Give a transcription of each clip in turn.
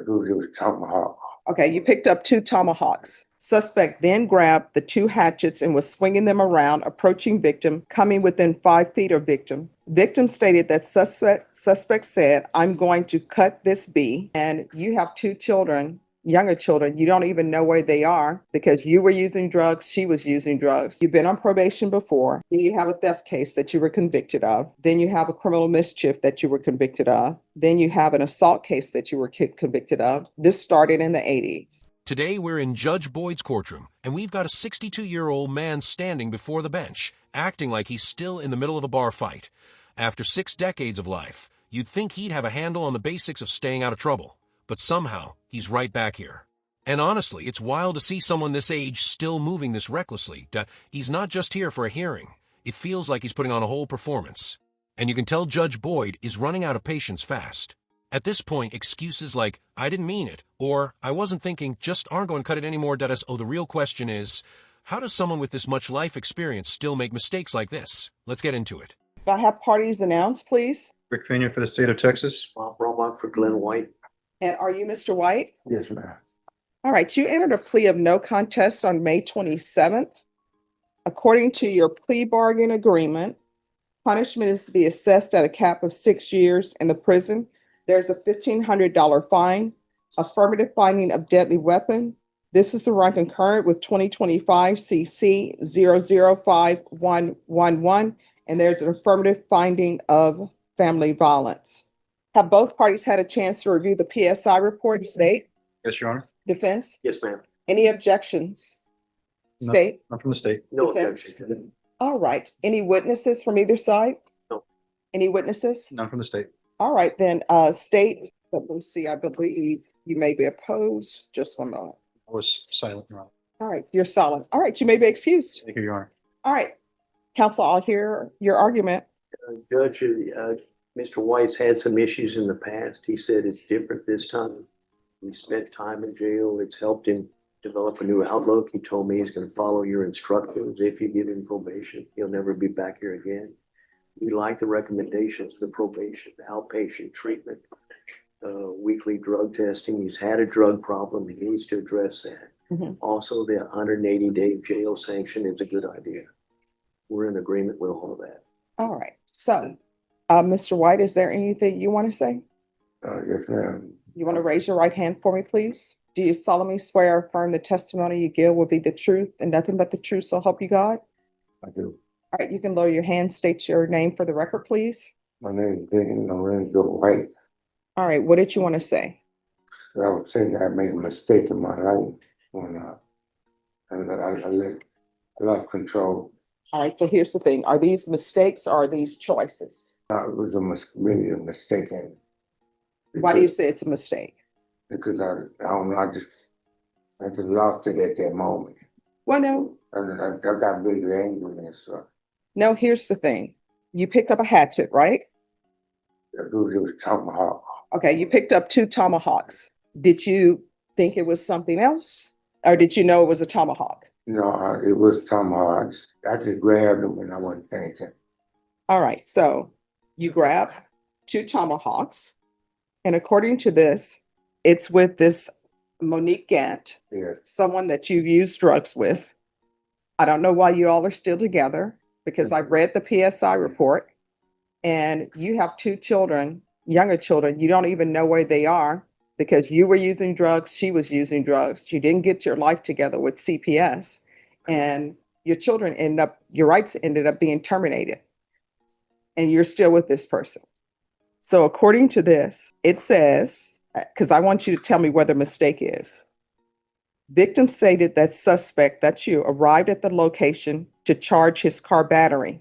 It was tomahawk. Okay, you picked up two tomahawks. Suspect then grabbed the two hatchets and was swinging them around, approaching victim, coming within 5 feet of victim. Victim stated that suspect said, "I'm going to cut this bee." And you have two children, younger children. You don't even know where they are because you were using drugs, she was using drugs. You've been on probation before. You have a theft case that you were convicted of. Then you have a criminal mischief that you were convicted of. Then you have an assault case that you were convicted of. This started in the 80s. Today, we're in Judge Boyd's courtroom, and we've got a 62-year-old man standing before the bench, acting like he's still in the middle of a bar fight. After 6 decades of life, you'd think he'd have a handle on the basics of staying out of trouble. But somehow, he's right back here. And honestly, it's wild to see someone this age still moving this recklessly. He's not just here for a hearing. It feels like he's putting on a whole performance. And you can tell Judge Boyd is running out of patience fast. At this point, excuses like, "I didn't mean it," or "I wasn't thinking," just aren't going to cut it anymore. Oh, the real question is, how does someone with this much life experience still make mistakes like this? Let's get into it. Do I have parties announced, please? Rick Pena for the state of Texas. Bob Roebuck for Glenn White. And are you Mr. White? Yes, ma'am. All right, you entered a plea of no contest on May 27th. According to your plea bargain agreement, punishment is to be assessed at a cap of 6 years in the prison. There's a $1,500 fine, affirmative finding of deadly weapon. This is to run concurrent with 2025 CC 005111, and there's an affirmative finding of family violence. Have both parties had a chance to review the PSI report? State? Yes, Your Honor. Defense? Yes, ma'am. Any objections? State? Not from the state. No Defense. objection. All right. Any witnesses from either side? No. Any witnesses? None from the state. All right, then, state, let me see, I believe you may be opposed. Just one moment. I was silent, Your Honor. All right, you're silent. All right, you may be excused. Thank you, Your Honor. All right, counsel, I'll hear your argument. Judge, Mr. White's had some issues in the past. He said it's different this time. He spent time in jail. It's helped him develop a new outlook. He told me he's going to follow your instructions. If you give him probation, he'll never be back here again. We like the recommendations, the probation, outpatient treatment, weekly drug testing. He's had a drug problem. He needs to address that. Also, the 180-day jail sanction is a good idea. We're in agreement with all of that. All right, so, Mr. White, is there anything you want to say? Yes, ma'am. You want to raise your right hand for me, please? Do you solemnly swear or affirm the testimony you give will be the truth and nothing but the truth, so help you God? I do. All right, you can lower your hand, state your name for the record, please. My name is Lorenzo White. All right, what did you want to say? I was saying I made a mistake in my life when I lost control. All right, so here's the thing. Are these mistakes or are these choices? It was really a mistake. Why do you say it's a mistake? Because I don't know, I just lost it at that moment. Well, no. I got really angry and stuff. No, here's the thing. You picked up a hatchet, right? It was tomahawk. Okay, you picked up two tomahawks. Did you think it was something else? Or did you know it was a tomahawk? No, it was tomahawk. I just grabbed them and I wasn't thinking. All right, so you grab two tomahawks. And according to this, it's with this Monique Gant, Yes. someone that you've used drugs with. I don't know why you all are still together because I read the PSI report and you have two children, younger children. You don't even know where they are because you were using drugs, she was using drugs. You didn't get your life together with CPS and your rights ended up being terminated and you're still with this person. So according to this, it says, because I want you to tell me where the mistake is. Victim stated that suspect, that's you, arrived at the location to charge his car battery.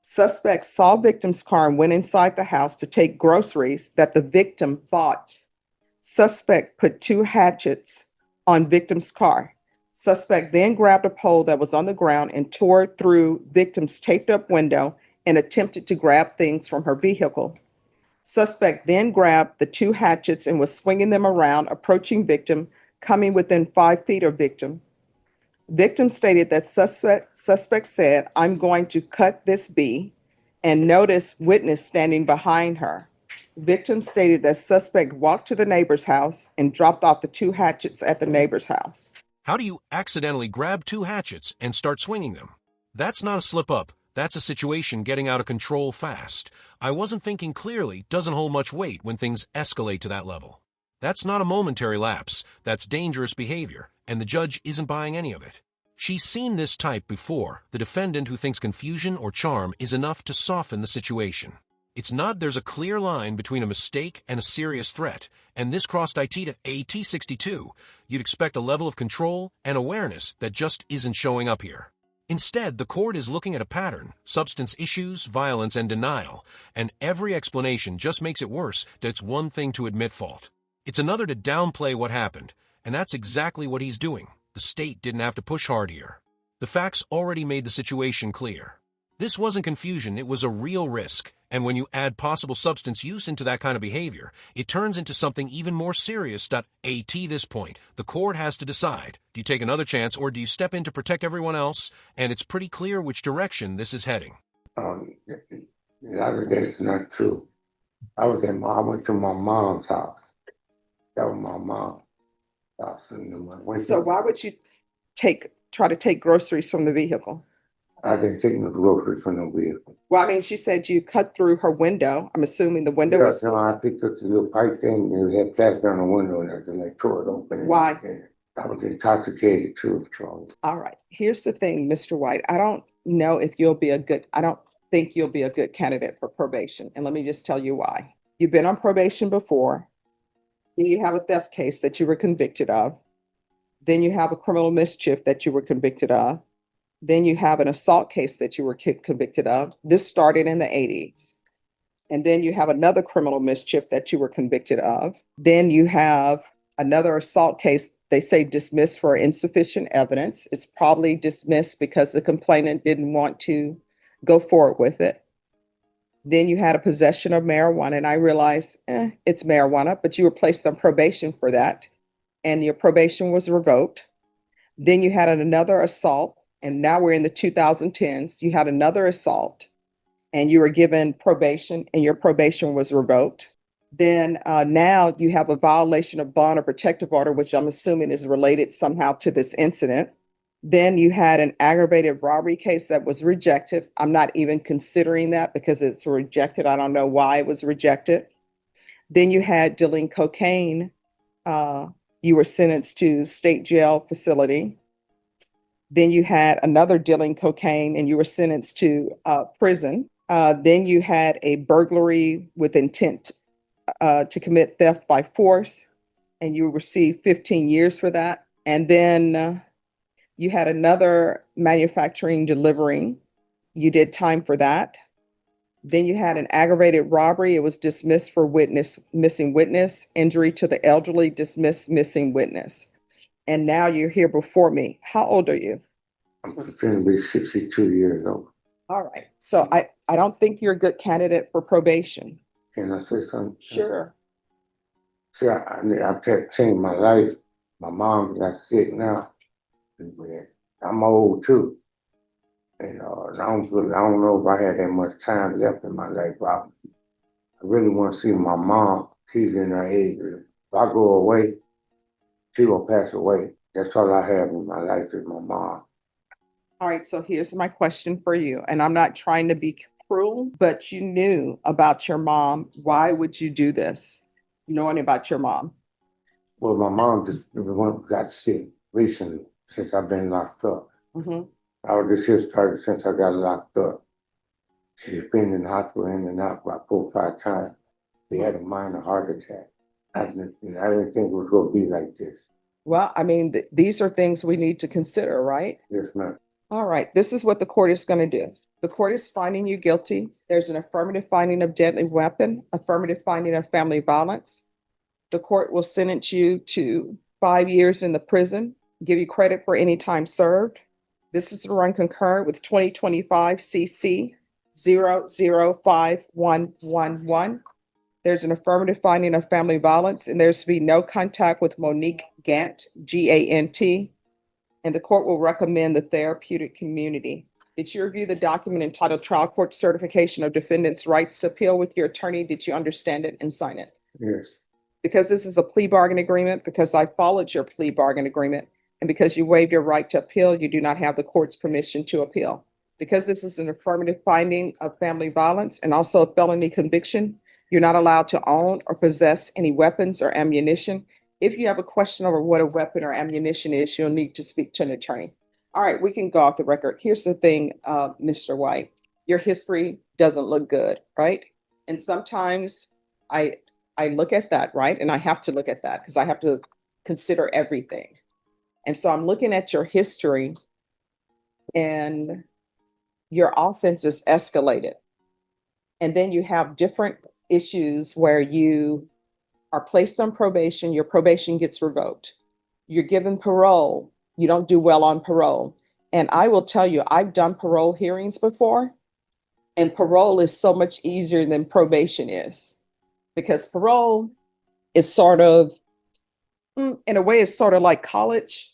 Suspect saw victim's car and went inside the house to take groceries that the victim bought. Suspect put two hatchets on victim's car. Suspect then grabbed a pole that was on the ground and tore through victim's taped up window and attempted to grab things from her vehicle. Suspect then grabbed the two hatchets and was swinging them around, approaching victim, coming within 5 feet of victim. Victim stated that suspect said, "I'm going to cut this bee," and noticed witness standing behind her. Victim stated that suspect walked to the neighbor's house and dropped off the 2 hatchets at the neighbor's house. How do you accidentally grab 2 hatchets and start swinging them? That's not a slip up. That's a situation getting out of control fast. I wasn't thinking clearly doesn't hold much weight when things escalate to that level. That's not a momentary lapse. That's dangerous behavior, and the judge isn't buying any of it. She's seen this type before, the defendant who thinks confusion or charm is enough to soften the situation. It's not there's a clear line between a mistake and a serious threat, and this crossed IT to AT62. You'd expect a level of control and awareness that just isn't showing up here. Instead, the court is looking at a pattern, substance issues, violence, and denial, and every explanation just makes it worse that it's one thing to admit fault. It's another to downplay what happened, and that's exactly what he's doing. The state didn't have to push hard here. The facts already made the situation clear. This wasn't confusion, it was a real risk, and when you add possible substance use into that kind of behavior, it turns into something even more serious. At this point, the court has to decide, do you take another chance or do you step in to protect everyone else? And it's pretty clear which direction this is heading. That's not true. I went to my mom's house. That was my mom's house. So why would you try to take groceries from the vehicle? I didn't take no groceries from no vehicle. Well, I mean, she said you cut through her window. I'm assuming the window was. No, I picked up the little pipe thing and it had plastic on the window and I just like tore it open. Why? I was intoxicated too, Charlie. All right. Here's the thing, Mr. White. I don't think you'll be a good candidate for probation. And let me just tell you why. You've been on probation before. You have a theft case that you were convicted of. Then you have a criminal mischief that you were convicted of. Then you have an assault case that you were convicted of. This started in the 80s. And then you have another criminal mischief that you were convicted of. Then you have another assault case, they say dismissed for insufficient evidence. It's probably dismissed because the complainant didn't want to go forward with it. Then you had a possession of marijuana, and I realized it's marijuana, but you were placed on probation for that, and your probation was revoked. Then you had another assault. And now we're in the 2010s. You had another assault and you were given probation and your probation was revoked. Then now you have a violation of bond or protective order, which I'm assuming is related somehow to this incident. Then you had an aggravated robbery case that was rejected. I'm not even considering that because it's rejected. I don't know why it was rejected. Then you had dealing cocaine. You were sentenced to state jail facility. Then you had another dealing cocaine and you were sentenced to prison. Then you had a burglary with intent to commit theft by force, and you received 15 years for that. And then you had another manufacturing delivering. You did time for that. Then you had an aggravated robbery. It was dismissed for missing witness, injury to the elderly, dismissed, missing witness. And now you're here before me. How old are you? I'm going to be 62 years old. All right. So I don't think you're a good candidate for probation. Can I say something? Sure. See, I've changed my life. My mom got sick now. I'm old too. And I don't know if I had that much time left in my life. I really want to see my mom. She's in her 80s. If I go away, she will pass away. That's all I have in my life is my mom. All right, so here's my question for you. And I'm not trying to be cruel, but you knew about your mom. Why would you do this, knowing about your mom? Well, my mom just got sick recently since I've been locked up. Mm-hmm. I was just here started since I got locked up. She's been in the hospital in and out about 4 or 5 times. She had a minor heart attack. I didn't think it was going to be like this. Well, I mean, these are things we need to consider, right? Yes, ma'am. All right, this is what the court is going to do. The court is finding you guilty. There's an affirmative finding of deadly weapon, affirmative finding of family violence. The court will sentence you to 5 years in the prison, give you credit for any time served. This is to run concurrent with 2025 CC 005111. There's an affirmative finding of family violence, and there's to be no contact with Monique Gant, Gant, and the court will recommend the therapeutic community. Did you review the document entitled Trial Court Certification of Defendant's Rights to Appeal with your attorney? Did you understand it and sign it? Yes. Because this is a plea bargain agreement, because I followed your plea bargain agreement, and because you waived your right to appeal, you do not have the court's permission to appeal. Because this is an affirmative finding of family violence and also a felony conviction, you're not allowed to own or possess any weapons or ammunition. If you have a question over what a weapon or ammunition is, you'll need to speak to an attorney. All right, we can go off the record. Here's the thing, Mr. White, your history doesn't look good, right? And sometimes I look at that, right? And I have to look at that because I have to consider everything. And so I'm looking at your history, and your offense is escalated. And then you have different issues where you are placed on probation, your probation gets revoked. You're given parole, you don't do well on parole. And I will tell you, I've done parole hearings before, and parole is so much easier than probation is. Because parole is sort of, in a way, it's sort of like college.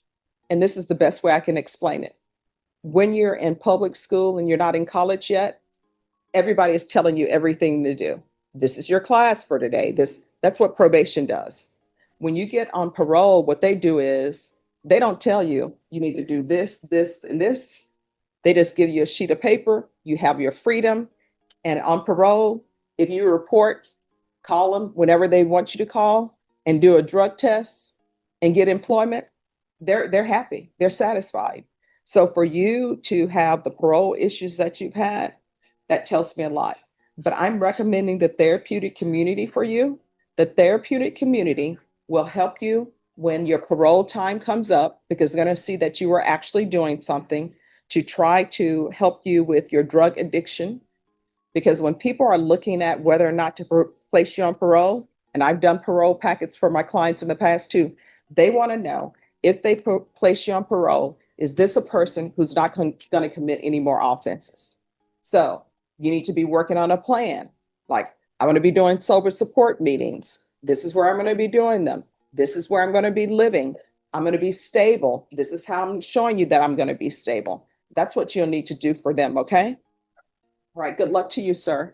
And this is the best way I can explain it. When you're in public school and you're not in college yet, everybody is telling you everything to do. This is your class for today. That's what probation does. When you get on parole, what they do is they don't tell you, you need to do this, this, and this. They just give you a sheet of paper. You have your freedom. And on parole, if you report, call them whenever they want you to call and do a drug test and get employment, they're happy. They're satisfied. So for you to have the parole issues that you've had, that tells me a lot. But I'm recommending the therapeutic community for you. The therapeutic community will help you when your parole time comes up, because they're going to see that you are actually doing something to try to help you with your drug addiction. Because when people are looking at whether or not to place you on parole, and I've done parole packets for my clients in the past too, they want to know if they place you on parole, is this a person who's not going to commit any more offenses? So you need to be working on a plan. Like, I'm going to be doing sober support meetings. This is where I'm going to be doing them. This is where I'm going to be living. I'm going to be stable. This is how I'm showing you that I'm going to be stable. That's what you'll need to do for them, okay? All right, good luck to you, sir.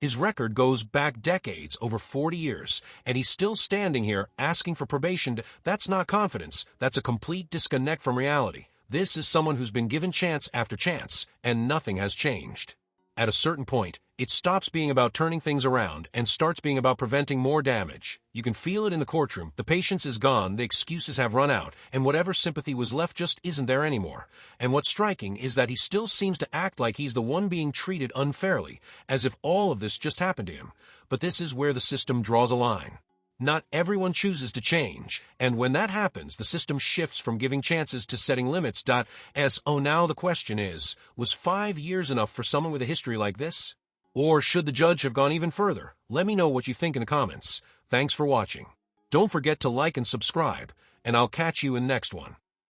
His record goes back decades, over 40 years, and he's still standing here asking for probation. That's not confidence. That's a complete disconnect from reality. This is someone who's been given chance after chance, and nothing has changed. At a certain point, it stops being about turning things around and starts being about preventing more damage. You can feel it in the courtroom. The patience is gone, the excuses have run out, and whatever sympathy was left just isn't there anymore. And what's striking is that he still seems to act like he's the one being treated unfairly, as if all of this just happened to him. But this is where the system draws a line. Not everyone chooses to change, and when that happens, the system shifts from giving chances to setting limits. So now the question is, was 5 years enough for someone with a history like this? Or should the judge have gone even further? Let me know what you think in the comments. Thanks for watching. Don't forget to like and subscribe, and I'll catch you in the next one.